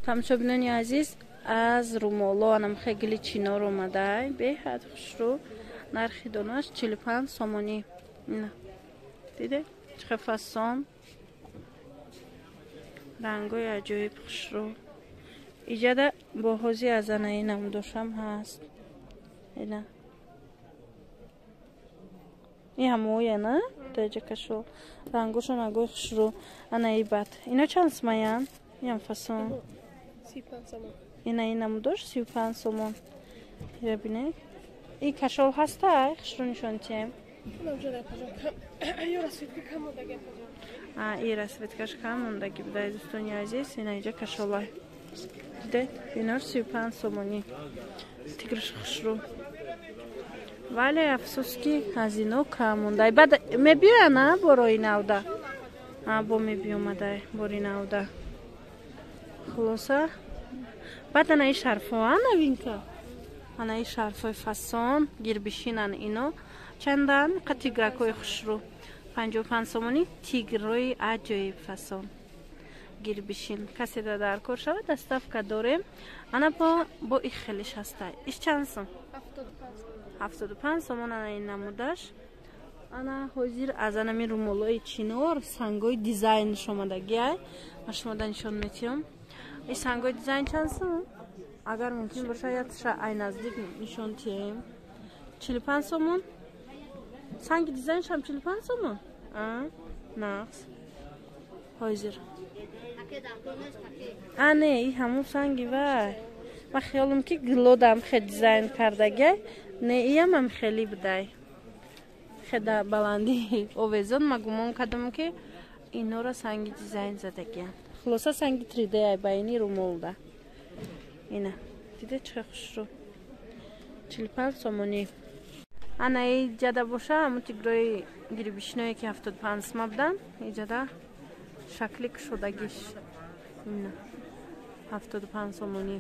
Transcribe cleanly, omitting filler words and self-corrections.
тамошобинони азиз, аз румоло анам хегили чинор омадай беҳад хушрӯ. Нархи донааш 45 сомонӣ. Ина диде чӣ фасон, рангои аҷоиб хушрӯ. Иҷада боҳози аз анаи намудошам ҳаст. Ина ин ҳамоя на таҷа кашо рангошон агой хушрӯ. Анаи бад ино чанд смаян? Ям фасон 35 сомон. Ина ин намудош 35 сомон. Ира бинед. И кашол ҳастай хушрӯ нишонтием. И расветкаш кам мондаги будай дӯстони азиз. Ина иҷа кашолай дидед инаш 35 сомонӣ. Тиграш хушрӯ. Вале афсус ки ҳазино кам мондай. Баъд мебиёя на борои навда. Бо мебиёмадай бори навда. Хулоса баъд анаи шарфоа навинка. Анаи шарфои фасон гирбишинан ино чандан қа тигракои хушрӯ 55 сомонӣ. Тигрои аҷоиб фасон гирбишин. Касе дар кор шавад доставка дорем. Ана бо и хелиш ҳастай. Иш чанд сом? 75 сомон анаи намудаш. Ана ҳозир аз анами румолои чинор сангои дизайнш омадагиай. Ма шумода нишон метиём. И сангои дизайн чанд сом? Агар мумкин боша ятша ай наздик нишон тием. 45 сомон. Санги дизайншам 45 сомон. Нақс. Ҳозир. Не, и ҳамун санги вай. Ма хиёлам ки глодам хе дизайн кардагай. Не, иям ам хели будай. Хеда баланди овезон ма гумон кардам ки инора санги дизайн задагиян. Хулоса санги 3D ай байни румолда. Ина диде чӣ хушрӯ 45 сомонӣ. Анаи ҷада боша ҳамун тигрои гирбишиное ки 75 сома будан. Иҷада шакли кушодагиш. Ина 75 сомонӣ.